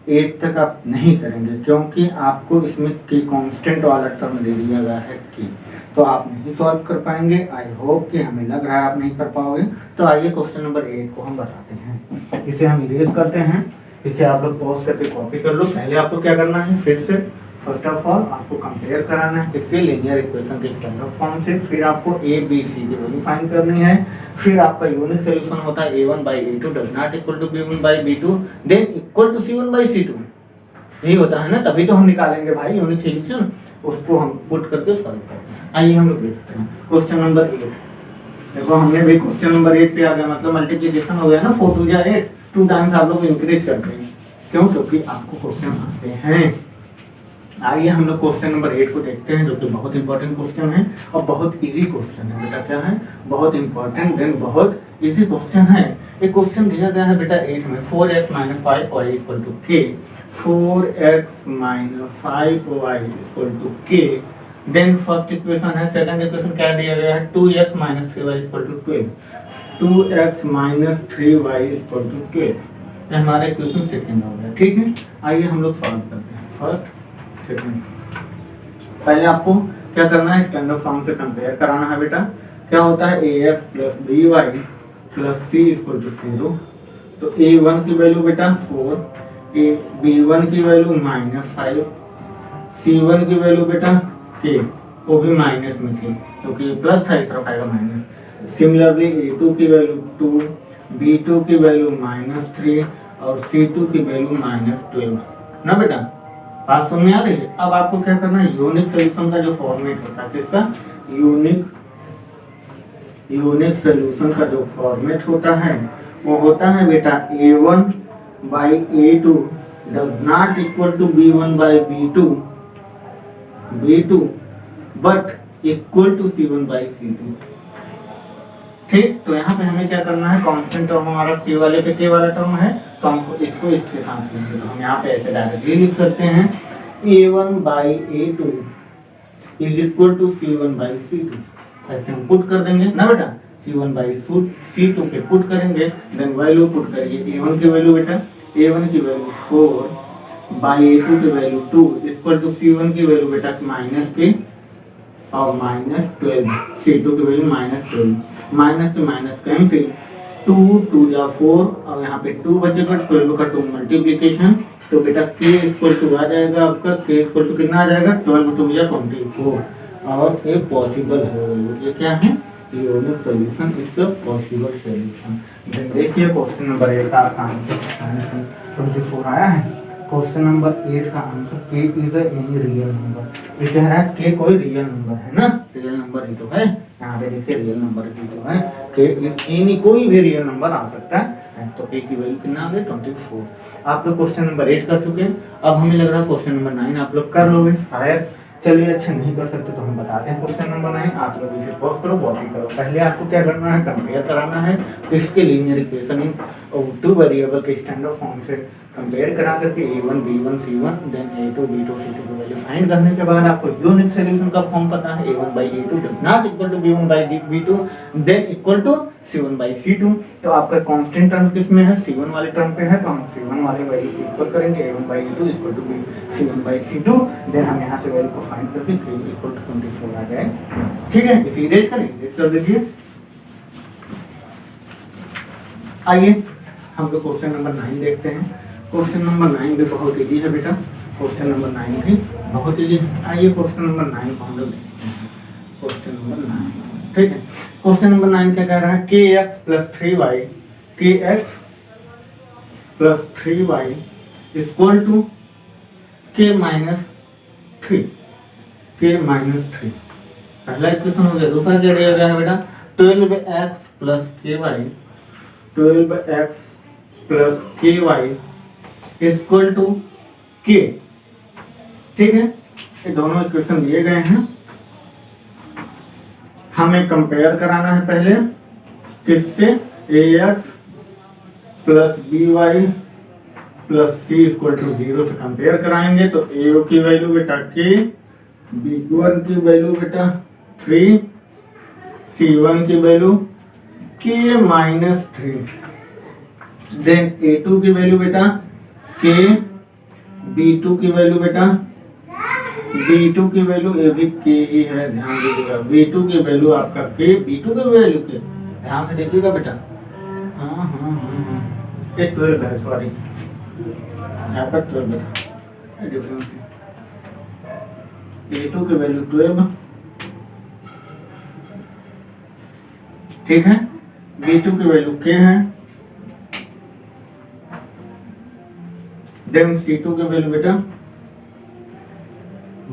8 तक आप नहीं करेंगे क्योंकि आपको इसमें की कांस्टेंट वाला टर्म दे दिया गया है की, तो आप नहीं सॉल्व कर पाएंगे। आई होप कि हमें लग रहा है आप नहीं कर पाओगे। तो आइए क्वेश्चन नंबर 8 को हम बताते हैं। इसे हम इरेज करते हैं, इसे आप लोग पॉज करके कॉपी कर लो। पहले आपको क्या करना है, फिर से फर्स्ट ऑफ ऑल आपको कंपेयर कराना है किससे, लीनियर इक्वेशन के स्टैंडर्ड फॉर्म से। फिर आपको a b c की वैल्यू फाइंड करनी है। फिर आपका यूनिक सॉल्यूशन होता है A1 by A2 does not equal to B1 by B2 then equal to C1 by C2। यही होता है ना, तभी तो हम निकालेंगे भाई यूनिक सॉल्यूशन, उसको हम पुट करके सॉल्व करते हैं। आइए हम लोग देखते हैं क्वेश्चन नंबर 8। देखो हमने भी क्वेश्चन नंबर 8 पे आ गया, मतलब मल्टीप्लिकेशन हो गया ना, 4 2 जा 8, 2 टाइम्स आप लोग इंक्रीज करते हैं। क्यों, क्योंकि आपको क्वेश्चन आते हैं। आइए हम लोग क्वेश्चन नंबर 8 को देखते हैं, जो कि बहुत इंपॉर्टेंट क्वेश्चन है और बहुत इजी क्वेश्चन है बेटा। क्या है, बहुत इंपॉर्टेंट देन बहुत इजी क्वेश्चन है। एक क्वेश्चन दिया गया है बेटा 8 में, 4x - 5y equal to k, 4x - 5y equal to k, then first equation है। सेकंड इक्वेशन क्या दिया गया है, 2x - 3y equal to 12, 2x - 3y equal to 12। ये हमारा इक्वेशन सेकंड हो गया। ठीक है, आइए हम लोग सॉल्व करते हैं फर्स्ट सेकंड। पहले आपको क्या करना है, स्टैंडर्ड फॉर्म से कंपेयर कराना है बेटा। क्या होता है, ax plus by plus c equal to 0। तो a1 की वैल्यू बेटा 4, b1 की वैल्यू -5, c1 की वैल्यू बेटा k, वो भी माइनस में थी क्योंकि प्लस था, इस तरफ आएगा माइनस। सिमिलरली a2 की वैल्यू 2, b2 की वैल्यू -3 और c2 की वैल्यू -12 ना बेटा। बात समझ में आ रही है। अब आपको क्या करना है, यूनिक सॉल्यूशन का जो फॉर्मेट होता है, किसका, यूनिक सॉल्यूशन का जो फॉर्मेट होता है वो होता है बेटा A1 by A2 does not equal to B1 by B2 but equal to C1 by C2। ठीक, तो यहाँ पे हमें क्या करना है, कांस्टेंट टर्म हमारा C वाले पे K वाला टर्म है, तो हमको इसको इसके साथ लिखेंगे, तो हम यहाँ पे ऐसे डायरेक्टली लिख सकते हैं A1 by A2 is equal to C1 by C2। ऐसे हम पुट कर देंगे ना बेटा, C1 बाई C2 पे पुट करेंगे, देन वैल्यू पुट करिए। A1 की वैल्यू बेटा, A1 की वैल्यू 4 बाई A2 की वैल्यू 2 इक्वल टू C1 की वैल्यू बेटा माइनस के और माइनस 12, C2 की वैल्यू माइनस 12, माइनस से माइनस कैंसिल, 2 जा 4 और यहाँ पे 2 बचेगा, 12 का 2 मल्टीप्लीकेशन, तो बेटा k इक्वल टू आ जाएगा आपका, k इक्वल टू कितना आ जाएगा 12 2 या 24, और ये पॉसिबल है, ये क्या है, unique solution, it's a possible solution. देखिए क्वेश्चन नंबर 8 का आंसर 24 आया है। क्वेश्चन नंबर 8 का answer k is any real number. ये कह रहा है k कोई रियल नंबर है ना, रियल नंबर ही तो है, यहाँ पे देखिए रियल नंबर ही तो है, k इज एनी कोई भी रियल नंबर आ सकता है, तो k की वैल्यू कितना आ गई 24। आप लोग क्वेश्चन नंबर 8 कर चुके हैं, अब हमें लग रहा है क्वेश्चन नंबर 9 आप लोग कर लोगे शायद। चलिए अच्छा नहीं कर सकते तो हम बताते हैं क्वेश्चन नंबर 9, आप लोग इसे पॉज करो, कॉपी करो। पहले आपको क्या करना है, कंपेयर कराना है किसके linear equation in two variable के स्टैंडर्ड फॉर्म से कंपेयर करा करके A1 B1 C1 then A2 B2 C2 को वैल्यू फाइंड करने के बाद आपको यूनिक सॉल्यूशन का फॉर्म पता है, A1 by A2 does not equal to B1 by B2 then equal to C1 by C2। तो आपका कांस्टेंट टर्म किसमें है, C1 वाले टर्म पे है, तो हम C1 वाले वैल्यू को इक्वल करेंगे A1 by A2 equal to C1 by C2, then हम यहाँ से वैल्यू को फाइंड करके 3 इक्वल टू 24 आ जाएगा। ठीक है, इसे इरेज करें, इरेज कर दीजिए। आइए हम लोग क्वेश्चन नंबर 9 देखते हैं। क्वेश्चन नंबर 9 भी बहुत इजी है बेटा, क्वेश्चन नंबर 9 भी बहुत इजी है। आइए क्वेश्चन नंबर 9 को हम लोग देखते हैं। क्वेश्चन नंबर 9, ठीक है, क्वेश्चन नंबर 9 क्या कह रहा है, kx plus 3y equal to k minus 3, पहला इक्वेशन हो गया। दूसरा क्या दिया गया है बेटा, 12x plus ky equal to k। ठीक है, ये दोनों इक्वेशन दिए गए हैं, हमें कंपेयर कराना है पहले किससे, ax plus by plus c equal to 0 से कंपेयर कराएंगे, तो a की वैल्यू बेटा k, b1 की वैल्यू बेटा 3, c1 की value k minus 3, then a2 की वैल्यू बेटा k, b2 की वैल्यू बेटा, b2 की वैल्यू ये भी k ही है, ध्यान दीजिएगा, b2 की वैल्यू आपका k, b2 की वैल्यू k, ध्यान से देखिएगा बेटा, ये 12 है, सॉरी यहाँ पर 12 है डिफरेंस, a2 की वैल्यू 12, ठीक है, b2 की वैल्यू k है, देन C2 की वैल्यू बेटा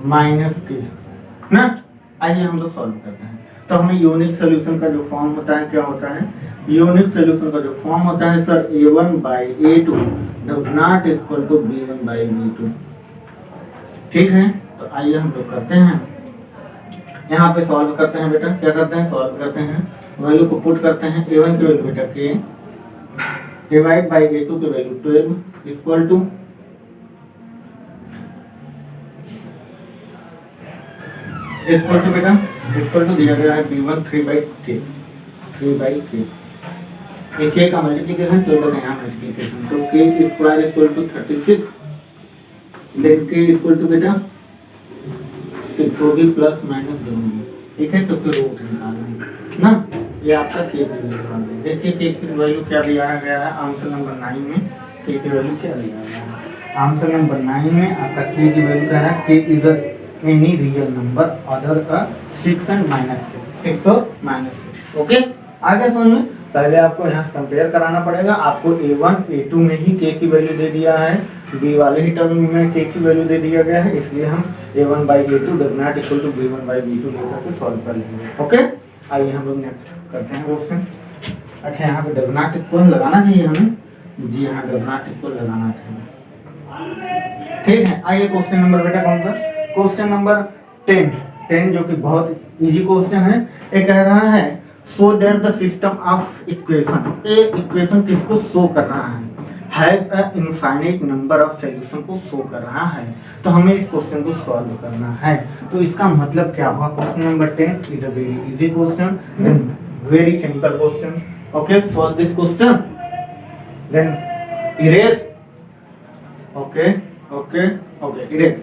माइनस के ना। आइए हम लोग सॉल्व करते हैं, तो हमें यूनिक सॉल्यूशन का जो फॉर्म होता है क्या होता है, यूनिक सॉल्यूशन का जो फॉर्म होता है sir A1 by A2 does not equal to B1 by B2। ठीक है, तो आइए हम लोग करते हैं, यहाँ पे सॉल्व करते हैं बेटा, क्या करते हैं, सॉल्व करते हैं, वैल्यू को पुट करते हैं, A1 की वैल्यू बेटा k डिवाइड बाई A2 की वैल्यू 12 इक्वल टू बेटा इक्वल टू दिया गया है B1 3 बाई k, एक k का मल्टीप्लिकेशन 12 का यहाँ मल्टीप्लिकेशन, तो k square equal to 36, then k equal to बेटा 6 होगी प्लस माइनस दोनों, ठीक है, तो फिर रूट निकालना है ना, ये आपका k की वैल्यू। देखिए k की वैल्यू क्या दिया गया है आंसर नंबर 9 में, k की वैल्यू क्या दिया गया है आंसर नंबर 9 में, आपका k की वैल्यू कह रहा है k is any real number other 6 and -6 और -6। ओके, आगे सुनिए, पहले आपको यहाँ से कंपेयर कराना पड़ेगा, आपको A1 A2 में ही k की वैल्यू दे दिया है, b वाले ही टर्म में k की वैल्यू दे दिया गया है, इसलिए हम A1 by A2 does not equal to B1 by B2 लेकर के सॉल्व कर लेंगे। ओके, आइए हम लोग नेक्स्ट करते हैं क्वेश्चन। अच्छा यहाँ पे डज नॉट इक्वल लगाना चाहिए हमें, जी हाँ डज नॉट इक्वल लगाना चाहिए। ठीक है, आइए क्वेश्चन नंबर बेटा कौन सा, क्वेश्चन नंबर 10 जो कि बहुत इजी क्वेश्चन है। ये कह रहा है show that the system of equation, ये इक्वेशन किसको शो कर रहा है, has a infinite number of solution को शो कर रहा है। तो हमें इस क्वेश्चन को सॉल्व करना है। तो इसका मतलब क्या हुआ, question number 10 is a very easy question, then very simple question. Okay, solve this question, then erase. Okay okay okay, erase.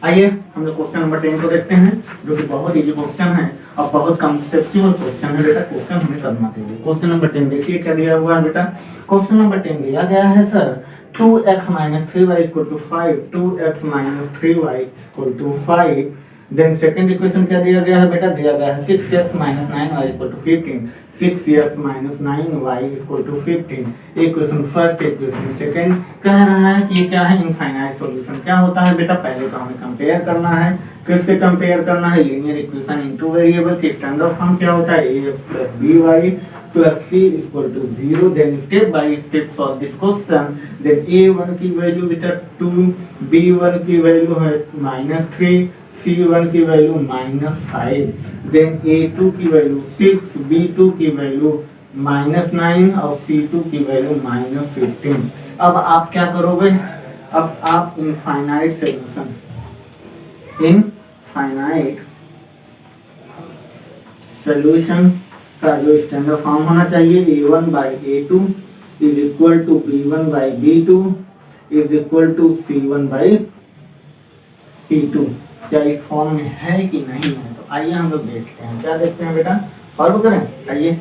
आइए हम लोग क्वेश्चन नंबर 10 को देखते हैं, जो कि बहुत इजी क्वेश्चन है और बहुत कंसेप्चुअल क्वेश्चन है बेटा। क्वेश्चन हमें करना चाहिए। क्वेश्चन नंबर 10 देखिए क्या दिया हुआ है बेटा। क्वेश्चन नंबर 10 दिया गया है sir 2x - 3y = 5, 2x - 3y = 5। Then second equation क्या दिया गया है बेटा, दिया गया है 6x - 9y = 15, 6x - 9y = 15। Equation first, equation second. कह रहा है कि ये क्या है, इनफाइनाइट सॉल्यूशन। क्या होता है बेटा, पहले तो हमें कंपेयर करना है। किससे कंपेयर करना है, लीनियर इक्वेशन इनटू वेरिएबल के स्टैंडर्ड फॉर्म क्या होता है, a + by + c = 0। Then step by step solve this question. Then a1 की वैल्यू बेटा 2, b1 की वैल्यू है -3, c1 की वैल्यू -5, देन a2 की वैल्यू 6, b2 की वैल्यू -9 और c2 की वैल्यू -15। अब आप क्या करोगे, अब आप इनफाइनाइट सॉल्यूशन, इनफाइनाइट सॉल्यूशन का जो स्टैंडर्ड फॉर्म होना चाहिए, a1/a2 = b1/b2 = c1/c2, क्या इस फॉर्म में है कि नहीं है। तो आइए हम लोग देखते हैं, क्या देखते हैं बेटा, सॉल्व करें। आइए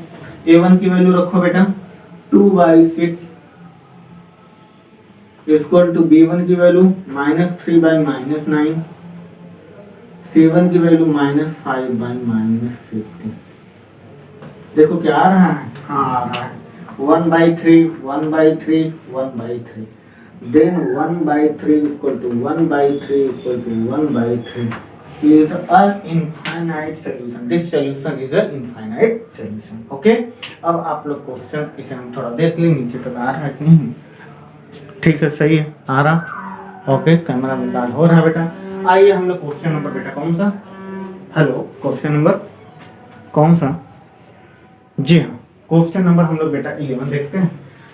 a1 की वैल्यू रखो बेटा 2/6 = b1 की वैल्यू -3/-9, c1 की वैल्यू -5/-15। देखो क्या आ रहा है, हाँ आ रहा है 1/3, 1/3, 1/3। Then 1/3 = 1/3 = 1/3 is a infinite solution. This solution is a infinite solution. Okay? अब आप लोग क्वेश्चन इसे हम थोड़ा देख लें, नीचे तक आ रहा है कि नहीं। ठीक है, सही है, आ रहा। ओके, कैमरा में डाल हो रहा है बेटा। आइए हम लोग क्वेश्चन नंबर बेटा कौन सा, हेलो क्वेश्चन नंबर कौन सा, जी हाँ क्वेश्चन नंबर हम लोग बेटा 11 देखते हैं।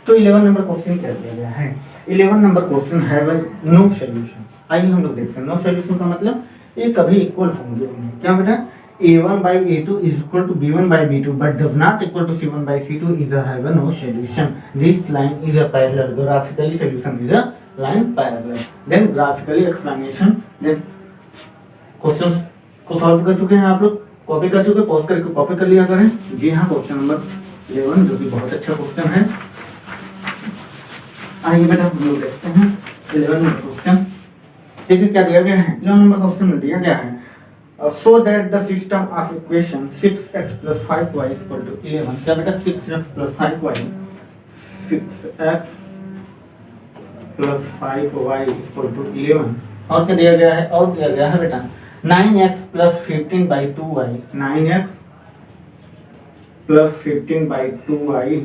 तो 11 नंबर क्वेश्चन क्या दिया गया है, 11 नंबर क्वेश्चन है नो सॉल्यूशन। आइए हम लोग देखते हैं, नो सॉल्यूशन का मतलब ये कभी इक्वल होंगे। क्या बेटा, a1/a2 = b1/b2 but does not equal to c1/c2 is a have no solution. This line is a parallel. Graphically solution is a line parallel. Then graphically explanation. Then questions को solve कर चुके हैं आप लोग, copy कर चुके, pause करके copy कर लिया करें। जी हाँ, क्वेश्चन नंबर 11 जो कि बहुत अच्छा क्वेश्चन है। आइए बेटा हम लोग देखते हैं 11 नंबर क्वेश्चन। देखिए क्या दिया गया है, 11 नंबर क्वेश्चन में दिया गया है so that the system of equation 6x + 5y = 11। क्या बेटा, 6x + 5y, 6x + 5y = 11। और क्या दिया गया है, और दिया गया है बेटा 9x + 15/2y, 9x + 15/2y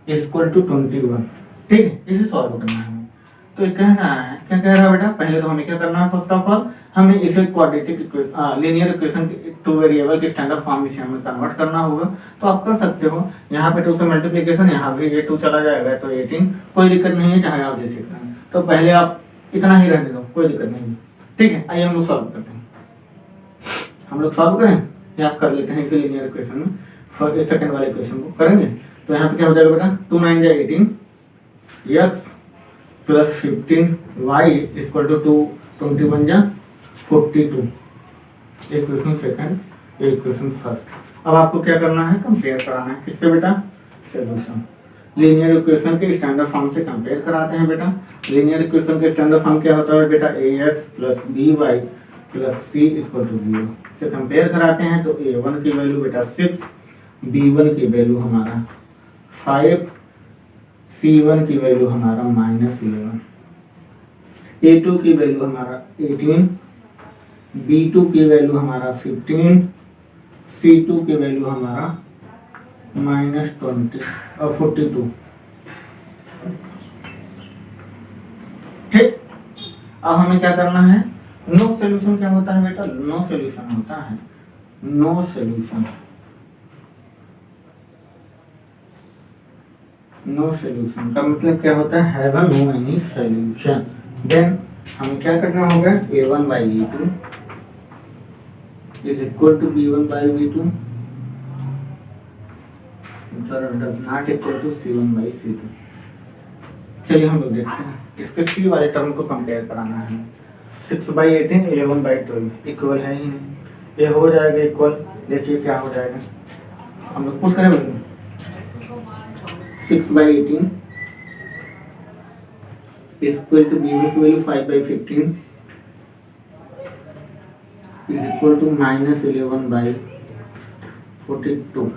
= 21। ठीक है, इसे सॉल्व करना है। तो ये कह रहा है, क्या कह रहा है बेटा, पहले तो हमें क्या करना है, फर्स्ट ऑफ ऑल हमें इसे quadratic equation, linear equation two variable के स्टैंडर्ड फॉर्म में हमें कन्वर्ट करना होगा। तो आप कर सकते हो, यहाँ पे 2 से मल्टीप्लिकेशन, यहाँ भी ये 2 चला जाएगा तो 18, कोई दिक्कत नहीं है, चाहे आप जैसे करें। तो पहले आप इतना ही रहने दो, कोई दिक्कत नहीं। ठीक है, आइए हम लोग सॉल्व करते हैं। हम लोग सॉल्व करें या आप कर लेते हैं इसे लीनियर इक्वेशन में, सेकंड वाले इक्वेशन को करेंगे। तो यहाँ पे क्या हो जाएगा बेटा, 2 9 = 18, x + 15y = 2, 21 = 42। Equation second, equation first. अब आपको क्या करना है, कंपेयर कराना है। किससे बेटा, सॉल्यूशन लीनियर इक्वेशन के स्टैंडर्ड फॉर्म से कंपेयर कराते हैं बेटा। लीनियर इक्वेशन के स्टैंडर्ड फॉर्म क्या होता है बेटा, ax + by + c = 0 से कंपेयर कराते हैं। तो a1 की वैल्यू बेटा 6, b1 की वैल्यू हमारा 5, c1 की वैल्यू हमारा -11, a2 की वैल्यू हमारा 18, b2 की वैल्यू हमारा 15, c2 की वैल्यू हमारा -20 और 42। ठीक, अब हमें क्या करना है, नो सॉल्यूशन क्या होता है बेटा, नो सॉल्यूशन होता है, नो सॉल्यूशन, नो सॉल्यूशन का मतलब क्या होता है, have no any solution. Then हमें क्या करना होगा, a1 by a2 is equal to b1 by b2 does not equal to c1 by c2। चलिए हम लोग देखते हैं, इसके सी वाले टर्म को कंपेयर कराना है। 6/18 11/12 इक्वल है ही नहीं, ये हो जाएगा इक्वल, देखिए क्या हो जाएगा, हम लोग पुट करें बोलेंगे 6/18 is equal to b1 की वैल्यू 5/15 is equal to -11/42,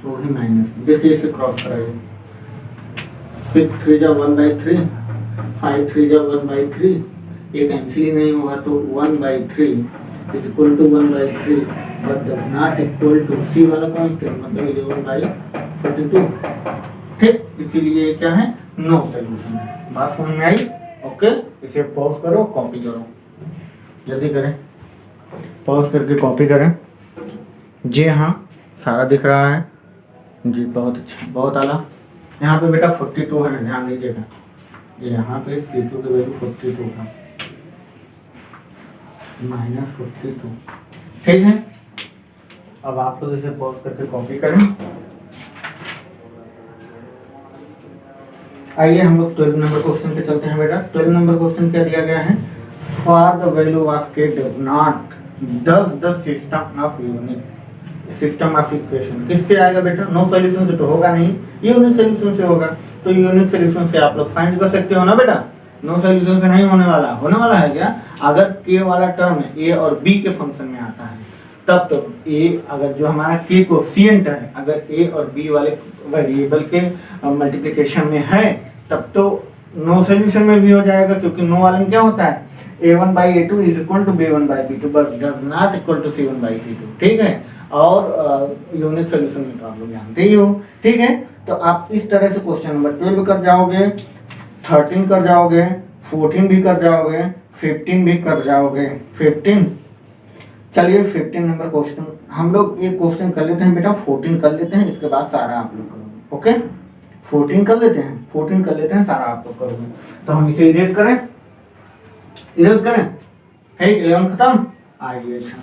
वो भी माइनस, देखिए इसे क्रॉस कराइए, 6 3 जा 1/3, 5 3 जा 1/3, ये कैंसिल ही नहीं हुआ तो 1/3 is equal to 1/3 but does not equal to c वाला कांस्टेंट मतलब 11/42। ठीक, इसीलिए क्या है, नो सॉल्यूशन है। बात समझ में आई? ओके, इसे पॉज करो, कॉपी करो, जल्दी करें, पॉज करके कॉपी करें। जी हाँ, सारा दिख रहा है जी, बहुत अच्छा, बहुत आला। यहाँ पे बेटा 42 है, ध्यान दीजिएगा, यहाँ पे C2 की वैल्यू 42 है, -42। ठीक है, अब आप लोग इसे पॉज करके कॉपी करें। आइए हम लोग 12 नंबर क्वेश्चन पे चलते हैं बेटा। 12 नंबर क्वेश्चन क्या दिया गया है, for the value of k does not does the system of unit, system of equation किससे आएगा बेटा, नो सॉल्यूशन से तो होगा नहीं, यूनिट सॉल्यूशन से होगा। तो यूनिट सॉल्यूशन से आप लोग फाइंड कर सकते हो ना बेटा, नो सॉल्यूशन से नहीं होने वाला, होने वाला है क्या, अगर k वाला टर्म a और b के फंक्शन में आता है तब तो a, अगर जो हमारा k कोएफिशिएंट है अगर a और b वाले वेरिएबल के मल्टीप्लिकेशन में है तब तो नो सॉल्यूशन में भी हो जाएगा, क्योंकि नो वाले में क्या होता है, a1/a2 is equal to b1 by b2 but does not equal to c1 by c2। ठीक है, और यूनिट सॉल्यूशन में तो आप लोग जानते ही हो। ठीक है, तो आप इस तरह से क्वेश्चन नंबर 12 कर जाओगे, 13 कर जाओगे, 14 भी कर जाओगे, 15 भी कर जाओगे। 15, चलिए 15 नंबर क्वेश्चन हम लोग एक क्वेश्चन कर लेते हैं बेटा, 14 कर लेते हैं, इसके बाद सारा आप लोग करोगे। ओके, 14 कर लेते हैं, 14 कर लेते हैं, सारा आप लोग करोगे। तो हम इसे इरेज करें, इरेज करें, है 11 खत्म। आइए, अच्छा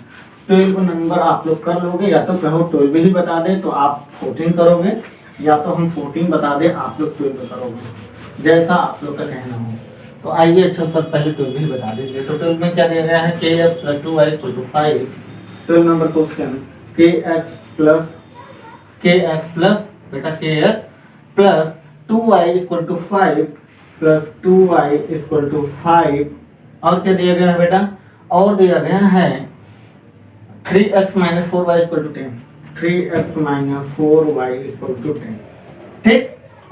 12 नंबर आप लोग कर लोगे, या तो कहो 12 ही बता दे तो आप 14 करोगे, या तो हम 14 बता दे आप लोग 12 करोगे, जैसा आप लोग का कहना हो। तो आइए, अच्छा सर पहले 12 ही बता दीजिए। तो 12 में क्या दिया गया है, kx + 2y = 5। 12 number question, kx plus बेटा kx plus 2y = 5 plus 2y = 5, और क्या दिया गया है बेटा, और दिया गया है 3x - 4y = 10, 3x - 4y = 10। ठीक,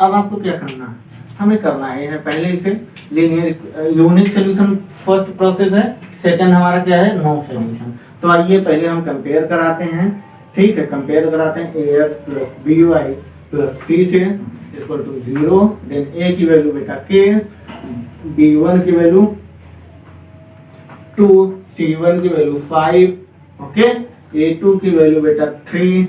अब आपको क्या करना है, हमें करना है पहले इसे linear unique solution first process है, सेकंड हमारा क्या है, नो सॉल्यूशन। तो आइए पहले हम कंपेयर कराते हैं। ठीक है, कंपेयर कराते हैं, ax + by + c से = 0, देन a की वैल्यू बेटा k, b1 की वैल्यू 2, c1 की वैल्यू 5, ओके, a2 की वैल्यू बेटा 3,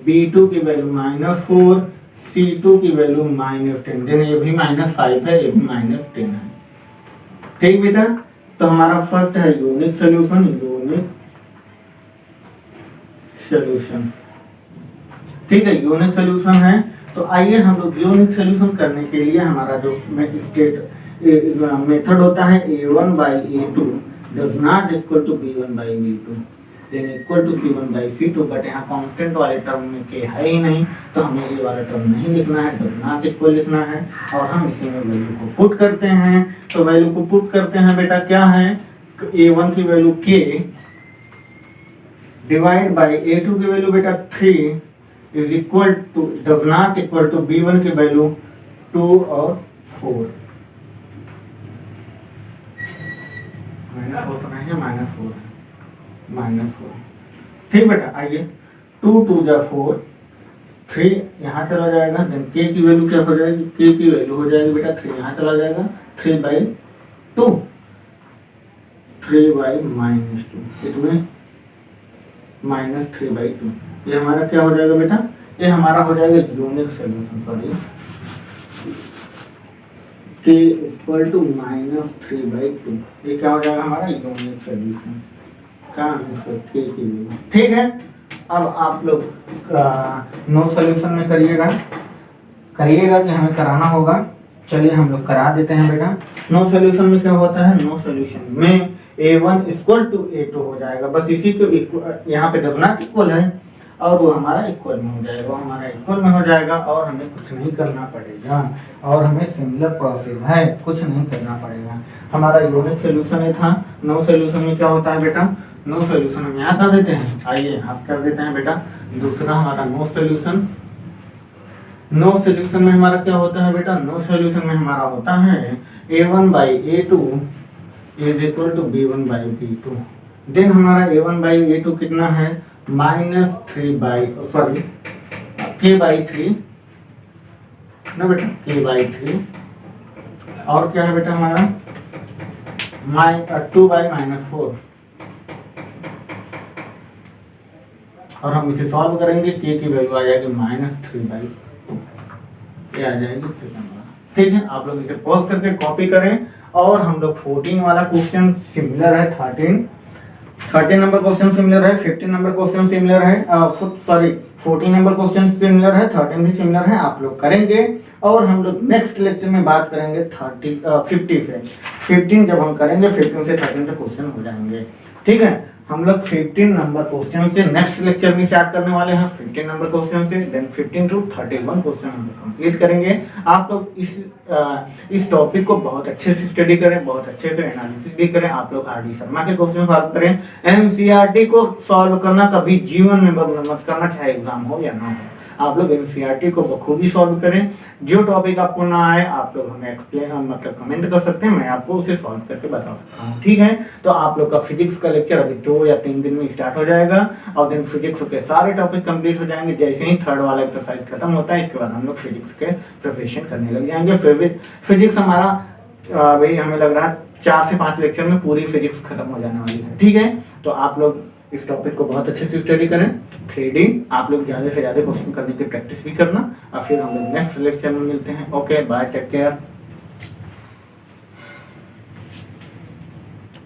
b2 की वैल्यू -4, c2 की वैल्यू -10, देन ये भी -5 है, ये भी -10 है। ठीक बेटा, तो हमारा फर्स्ट है यूनिक सॉल्यूशन, यूनिक सॉल्यूशन। ठीक है, यूनिक सॉल्यूशन है। तो आइए हम लोग यूनिक सॉल्यूशन करने के लिए हमारा जो मेथड होता है, a1/a2 does not equal to b1/b2 then equal to c1 by c2, but यहाँ कांस्टेंट वाले टर्म में k है ही नहीं, तो हमें ये वाला टर्म नहीं लिखना है, does not equal लिखना है, और हम इसी में वैल्यू को पुट करते हैं। तो वैल्यू को पुट करते हैं बेटा, क्या है, a1 की value k divide by a2 की वैल्यू बेटा 3 is equal to, does not equal to b1 की वैल्यू 2 और 4, -4 तो नहीं है, -4 है, -4। ठीक बेटा, आइए 2 2 जा 4, 3 यहाँ चला जाएगा, देन k की वैल्यू क्या हो जाएगी, k की वैल्यू हो जाएगी बेटा 3 यहाँ चला जाएगा 3/2, 3/-2 इतने -3/2। ये हमारा क्या हो जाएगा बेटा, ये हमारा हो जाएगा यूनिक सोल्यूशन, सॉरी k = -3/2। ये क्या हो जाएगा हमारा यूनिक सोल्यूशन का आंसर k की वैल्यू। ठीक है, अब आप लोग नो सोल्यूशन में करिएगा कि हमें कराना होगा। चलिए हम लोग करा देते हैं बेटा। नो सोल्यूशन में क्या होता है, नो सोल्यूशन में a1 = a2 हो जाएगा, बस इसी को यहाँ पे डज नॉट इक्वल है और वो हमारा इक्वल में हो जाएगा, और हमें कुछ नहीं करना पड़ेगा, और हमें सिमिलर प्रोसेस है, कुछ नहीं करना पड़ेगा। हमारा यूनिक सोल्यूशन था। नो सोल्यूशन में क्या होता है बेटा, नो सोल्यूशन हम यहाँ कर देते हैं, आइए आप कर देते हैं बेटा। दूसरा हमारा नो सोल्यूशन में हमारा क्या होता है बेटा, नो सोल्यूशन में हमारा होता है a1/a2 = b1/b2। देन हमारा a1/a2 कितना है, k/3 ना बेटा, k/3, और क्या है बेटा हमारा 2/-4, और हम इसे सॉल्व करेंगे, k की वैल्यू आ जाएगी -3/2, ये आ जाएगी सेकंड वाला। ठीक है, आप लोग इसे पॉज करके कॉपी करें, और हम लोग 14 वाला क्वेश्चन सिमिलर है, 13 नंबर क्वेश्चन सिमिलर है, 15 नंबर क्वेश्चन सिमिलर है, 14 नंबर क्वेश्चन सिमिलर है, 13 भी सिमिलर है, आप लोग करेंगे। और हम लोग नेक्स्ट लेक्चर में बात करेंगे 50 से। 15 जब हम करेंगे, 15 से 13 तक क्वेश्चन हो जाएंगे। ठीक है, हम लोग 15 नंबर क्वेश्चन से नेक्स्ट लेक्चर में स्टार्ट करने वाले हैं, 15 नंबर क्वेश्चन से, देन 15 to 31 क्वेश्चन हम लोग कंप्लीट करेंगे। आप लोग इस टॉपिक को बहुत अच्छे से स्टडी करें, बहुत अच्छे से एनालिसिस भी करें। आप लोग आर डी शर्मा के क्वेश्चन सॉल्व करें। एनसीईआरटी को सॉल्व करना कभी जीवन में बंद मत करना, चाहे एग्जाम हो या ना हो। आप लोग एनसीईआरटी को बखूबी सॉल्व करें। जो टॉपिक आपको ना आए, आप लोग हमें कमेंट कर सकते हैं, मैं आपको उसे सॉल्व करके बता सकता हूँ। ठीक है, तो आप लोग का फिजिक्स का लेक्चर अभी 2 या 3 दिन में स्टार्ट हो जाएगा, और दिन फिजिक्स के सारे टॉपिक कंप्लीट हो जाएंगे। जैसे ही 3rd वाला एक्सरसाइज खत्म होता है, इसके बाद हम लोग फिजिक्स के प्रिपरेशन करने लग जाएंगे। फिजिक्स हमारा भाई हमें लग रहा है 4 से 5 लेक्चर में पूरी फिजिक्स खत्म हो जाने वाली है। ठीक है, तो आप लोग इस टॉपिक को बहुत अच्छे से स्टडी करें। 3D आप लोग ज़्यादा से ज़्यादा क्वेश्चन करने की प्रैक्टिस भी करना, और फिर हम लोग नेक्स्ट लेक्चर में मिलते हैं। Okay, bye, take care.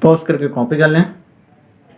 Pause करके कॉपी कर लें।